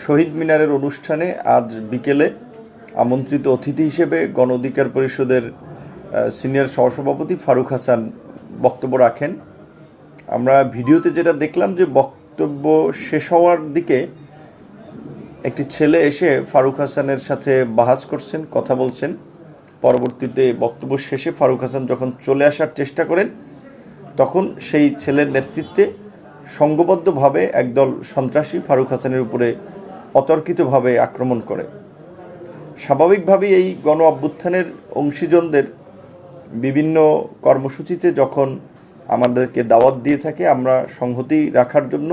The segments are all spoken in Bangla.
শহীদ মিনারের অনুষ্ঠানে আজ বিকেলে আমন্ত্রিত অতিথি হিসেবে গণ অধিকার পরিষদের সিনিয়র সহসভাপতি ফারুক হাসান বক্তব্য রাখেন। আমরা ভিডিওতে যেটা দেখলাম যে বক্তব্য শেষ হওয়ার দিকে একটি ছেলে এসে ফারুক হাসানের সাথে বাহাস করছেন, কথা বলছেন। পরবর্তীতে বক্তব্য শেষে ফারুক হাসান যখন চলে আসার চেষ্টা করেন তখন সেই ছেলের নেতৃত্বে সংঘবদ্ধভাবে একদল সন্ত্রাসী ফারুক হাসানের উপরে অতর্কিতভাবে আক্রমণ করে। স্বাভাবিকভাবেই এই গণ অভ্যুত্থানের অংশীজনদের বিভিন্ন কর্মসূচিতে যখন আমাদেরকে দাওয়াত দিয়ে থাকে, আমরা সংহতি রাখার জন্য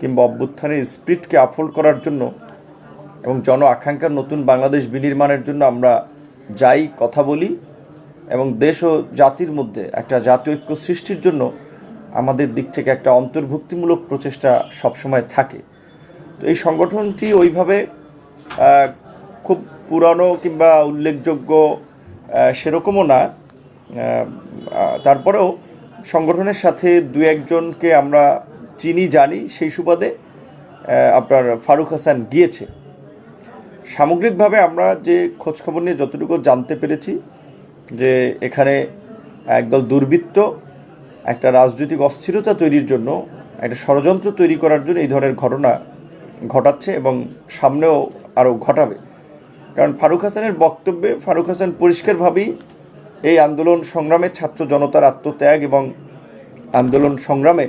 কিংবা অভ্যুত্থানের স্পিরিটকে আফোল্ড করার জন্য এবং জন আকাঙ্ক্ষার নতুন বাংলাদেশ বিনির্মাণের জন্য আমরা যাই, কথা বলি এবং দেশ ও জাতির মধ্যে একটা জাতীয় ঐক্য সৃষ্টির জন্য আমাদের দিক থেকে একটা অন্তর্ভুক্তিমূলক প্রচেষ্টা সবসময় থাকে। তো এই সংগঠনটি ওইভাবে খুব পুরানো কিংবা উল্লেখযোগ্য সেরকমও না, তারপরেও সংগঠনের সাথে দু একজনকে আমরা চিনি, জানি। সেই সুবাদে আপনার ফারুক হাসান গিয়েছে। সামগ্রিকভাবে আমরা যে খোঁজখবর নিয়ে যতটুকু জানতে পেরেছি যে এখানে একদল দুর্বৃত্ত একটা রাজনৈতিক অস্থিরতা তৈরির জন্য, একটা ষড়যন্ত্র তৈরি করার জন্য এই ধরনের ঘটনা ঘটাচ্ছে এবং সামনেও আরও ঘটাবে। কারণ ফারুক হাসানের বক্তব্যে ফারুক হাসান পরিষ্কারভাবেই এই আন্দোলন সংগ্রামে ছাত্র জনতার আত্মত্যাগ এবং আন্দোলন সংগ্রামে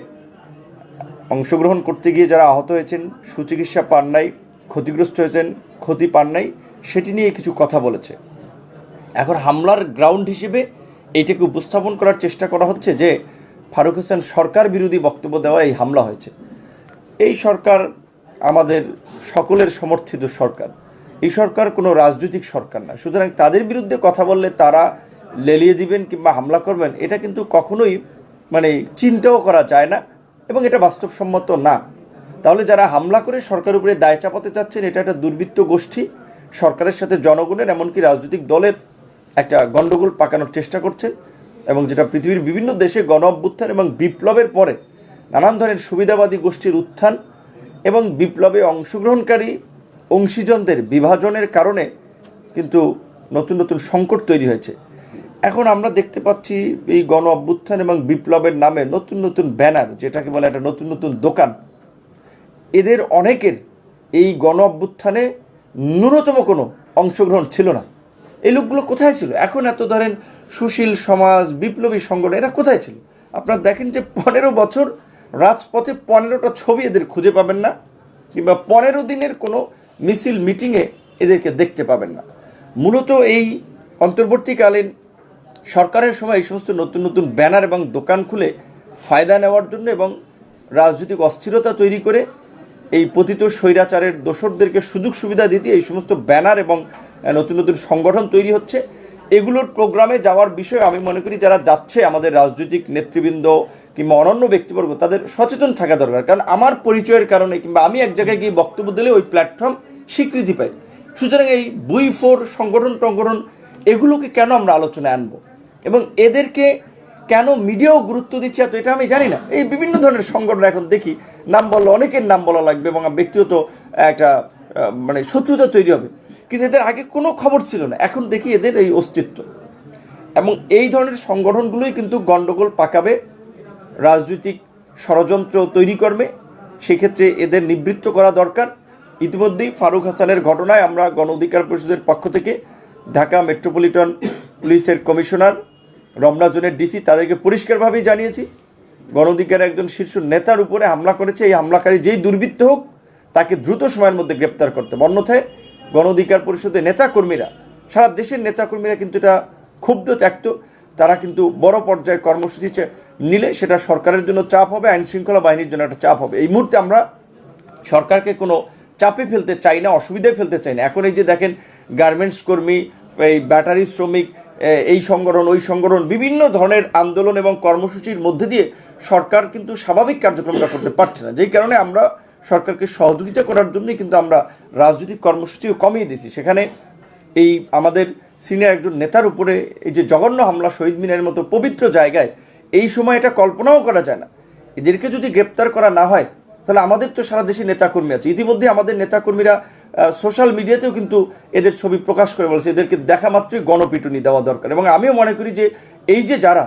অংশগ্রহণ করতে গিয়ে যারা আহত হয়েছেন, সুচিকিৎসা পান নাই, ক্ষতিগ্রস্ত হয়েছেন, ক্ষতি পান নাই, সেটি নিয়ে কিছু কথা বলেছে। এখন হামলার গ্রাউন্ড হিসেবে এইটাকে উপস্থাপন করার চেষ্টা করা হচ্ছে যে ফারুক হাসান সরকার বিরোধী বক্তব্য দেওয়া এই হামলা হয়েছে। এই সরকার আমাদের সকলের সমর্থিত সরকার। এই সরকার কোনো রাজনৈতিক সরকার না। সুতরাং তাদের বিরুদ্ধে কথা বললে তারা লেলিয়ে দিবেন কিংবা হামলা করবেন, এটা কিন্তু কখনোই চিন্তাও করা যায় না এবং এটা বাস্তবসম্মত না। তাহলে যারা হামলা করে সরকারের উপরে দায় চাপাতে চাচ্ছেন, এটা একটা দুর্বৃত্ত গোষ্ঠী সরকারের সাথে জনগণের এমনকি রাজনৈতিক দলের একটা গণ্ডগোল পাকানোর চেষ্টা করছেন এবং যেটা পৃথিবীর বিভিন্ন দেশে গণ অভ্যুত্থান এবং বিপ্লবের পরে নানান ধরনের সুবিধাবাদী গোষ্ঠীর উত্থান এবং বিপ্লবে অংশগ্রহণকারী অংশীজনদের বিভাজনের কারণে কিন্তু নতুন নতুন সংকট তৈরি হয়েছে। এখন আমরা দেখতে পাচ্ছি এই গণ অভ্যুত্থান এবং বিপ্লবের নামে নতুন নতুন ব্যানার, যেটাকে বলে একটা নতুন নতুন দোকান। এদের অনেকের এই গণ অভ্যুত্থানে ন্যূনতম কোনো অংশগ্রহণ ছিল না। এই লোকগুলো কোথায় ছিল? এখন এত ধরেন সুশীল সমাজ, বিপ্লবী সংগঠন, এরা কোথায় ছিল? আপনারা দেখেন যে 15 বছর রাজপথে 15টা ছবি এদের খুঁজে পাবেন না, কিংবা 15 দিনের কোনো মিছিল মিটিংয়ে এদেরকে দেখতে পাবেন না। মূলত এই অন্তর্বর্তীকালীন সরকারের সময় এই সমস্ত নতুন নতুন ব্যানার এবং দোকান খুলে ফায়দা নেওয়ার জন্য এবং রাজনৈতিক অস্থিরতা তৈরি করে এই পতিত স্বৈরাচারের দোসরদেরকে সুযোগ সুবিধা দিতে এই সমস্ত ব্যানার এবং নতুন নতুন সংগঠন তৈরি হচ্ছে। এগুলোর প্রোগ্রামে যাওয়ার বিষয়ে আমি মনে করি যারা যাচ্ছে, আমাদের রাজনৈতিক নেতৃবৃন্দ কিংবা অনন্য ব্যক্তিবর্গ, তাদের সচেতন থাকা দরকার। কারণ আমার পরিচয়ের কারণে কিংবা আমি এক জায়গায় গিয়ে বক্তব্য দিলে ওই প্ল্যাটফর্ম স্বীকৃতি পাই। সুতরাং এই বুই4 সংগঠন এগুলোকে কেন আমরা আলোচনায় আনবো এবং এদেরকে কেন মিডিয়াও গুরুত্ব দিচ্ছে এত, এটা আমি জানি না। এই বিভিন্ন ধরনের সংগঠন এখন দেখি, নাম বললে অনেকের নাম বলা লাগবে এবং ব্যক্তিগত একটা শত্রুতা তৈরি হবে, কিন্তু এদের আগে কোনো খবর ছিল না। এখন দেখি এদের এই অস্তিত্ব এবং এই ধরনের সংগঠনগুলোই কিন্তু গণ্ডগোল পাকাবে, রাজনৈতিক ষড়যন্ত্র তৈরি করবে। সেক্ষেত্রে এদের নিবৃত্ত করা দরকার। ইতিমধ্যেই ফারুক হাসানের ঘটনায় আমরা গণ অধিকার পরিষদের পক্ষ থেকে ঢাকা মেট্রোপলিটন পুলিশের কমিশনার, রমনা জোনের ডিসি, তাদেরকে পরিষ্কারভাবেই জানিয়েছি গণ অধিকারের একজন শীর্ষ নেতার উপরে হামলা করেছে। এই হামলাকারী যেই দুর্বৃত্ত হোক তাকে দ্রুত সময়ের মধ্যে গ্রেপ্তার করতে হবে। অন্যথায় গণ অধিকার পরিষদের নেতাকর্মীরা, সারা দেশের নেতাকর্মীরা কিন্তু এটা ক্ষুব্ধ, ত্যক্ত। তারা কিন্তু বড় পর্যায়ে কর্মসূচি নিলে সেটা সরকারের জন্য চাপ হবে, আইনশৃঙ্খলা বাহিনীর জন্য একটা চাপ হবে। এই মুহূর্তে আমরা সরকারকে কোনো চাপে ফেলতে চাই না, অসুবিধায় ফেলতে চাই না। এখন এই যে দেখেন গার্মেন্টস কর্মী, এই ব্যাটারি শ্রমিক, এই সংগঠন ওই সংগঠন, বিভিন্ন ধরনের আন্দোলন এবং কর্মসূচির মধ্যে দিয়ে সরকার কিন্তু স্বাভাবিক কার্যক্রমটা করতে পারছে না। যেই কারণে আমরা সরকারকে সহযোগিতা করার জন্যই কিন্তু আমরা রাজনৈতিক কর্মসূচিও কমিয়ে দিয়েছি। সেখানে এই আমাদের সিনিয়র একজন নেতার উপরে এই যে জঘন্য হামলা শহীদ মিনারের মতো পবিত্র জায়গায়, এই সময় এটা কল্পনাও করা যায় না। এদেরকে যদি গ্রেপ্তার করা না হয় তাহলে আমাদের তো সারা দেশে নেতাকর্মী আছে, ইতিমধ্যে আমাদের নেতাকর্মীরা সোশ্যাল মিডিয়াতেও কিন্তু এদের ছবি প্রকাশ করে বলছে এদেরকে দেখা মাত্রই গণপিটুনি দেওয়া দরকার। এবং আমিও মনে করি যে এই যে যারা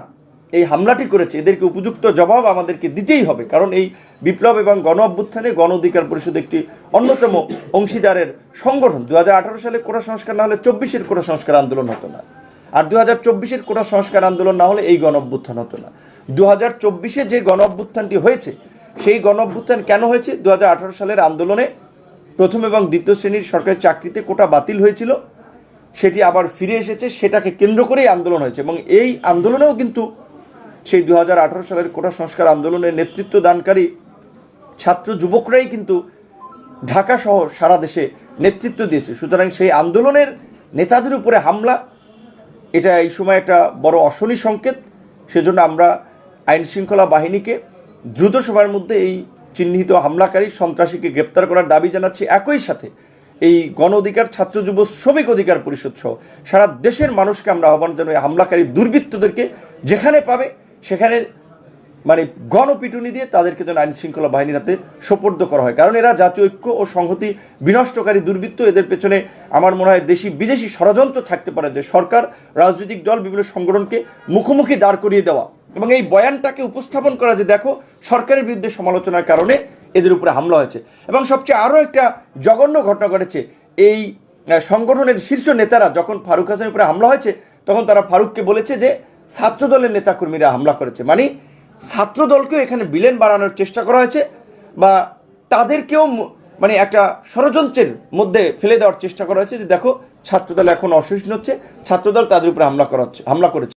এই হামলাটি করেছে এদেরকে উপযুক্ত জবাব আমাদেরকে দিতেই হবে, কারণ এই বিপ্লব এবং গণ অভ্যুত্থানে গণ অধিকার পরিষদ একটি অন্যতম অংশীদারের সংগঠন। 2018 সালে কোটা সংস্কার না হলে 24-এর কোটা সংস্কার আন্দোলন হতো না, আর 2024-এর কোটা সংস্কার আন্দোলন না হলে এই গণ অভ্যুত্থান হতো না। 2024-এ যে গণ অভ্যুত্থানটি হয়েছে সেই গণ অভ্যুত্থান কেন হয়েছে? 2018 সালের আন্দোলনে প্রথম এবং দ্বিতীয় শ্রেণীর সরকারি চাকরিতে কোটা বাতিল হয়েছিল, সেটি আবার ফিরে এসেছে, সেটাকে কেন্দ্র করেই আন্দোলন হয়েছে। এবং এই আন্দোলনেও কিন্তু সেই 2018 সালের কোটা সংস্কার আন্দোলনের নেতৃত্ব দানকারী ছাত্র যুবকরাই কিন্তু ঢাকা সহ সারা দেশে নেতৃত্ব দিয়েছে। সুতরাং সেই আন্দোলনের নেতাদের উপরে হামলা, এটা এই সময় একটা বড় অশনি সংকেত। সেজন্য আমরা আইনশৃঙ্খলা বাহিনীকে দ্রুত সময়ের মধ্যে এই চিহ্নিত হামলাকারী সন্ত্রাসীকে গ্রেপ্তার করার দাবি জানাচ্ছি। একই সাথে এই গণ অধিকার, ছাত্র যুব শ্রমিক অধিকার পরিষদ সহ সারা দেশের মানুষকে আমরা আহ্বান জানাই হামলাকারী দুর্বৃত্তদেরকে যেখানে পাবে সেখানে মানে গণপিটুনি দিয়ে তাদেরকে যেন আইনশৃঙ্খলা বাহিনীর হাতে সোপর্দ করা হয়, কারণ এরা জাতীয় ঐক্য ও সংহতি বিনষ্টকারী দুর্বৃত্ত। এদের পেছনে আমার মনে হয় দেশি বিদেশি ষড়যন্ত্র থাকতে পারে, যে সরকার, রাজনৈতিক দল, বিভিন্ন সংগঠনকে মুখোমুখি দাঁড় করিয়ে দেওয়া এবং এই বয়ানটাকে উপস্থাপন করা যে দেখো সরকারের বিরুদ্ধে সমালোচনার কারণে এদের উপরে হামলা হয়েছে। এবং সবচেয়ে আরও একটা জঘন্য ঘটনা ঘটেছে, এই সংগঠনের শীর্ষ নেতারা যখন ফারুক হাসানের উপরে হামলা হয়েছে তখন তারা ফারুককে বলেছে যে ছাত্রদলের নেতাকর্মীরা হামলা করেছে, মানে ছাত্রদলকেও এখানে বিলেন বানানোর চেষ্টা করা হয়েছে বা তাদেরকেও মানে একটা ষড়যন্ত্রের মধ্যে ফেলে দেওয়ার চেষ্টা করা হয়েছে যে দেখো ছাত্রদল এখন অসহিষ্ণু হচ্ছে, ছাত্রদল তাদের উপরে হামলা করেছে।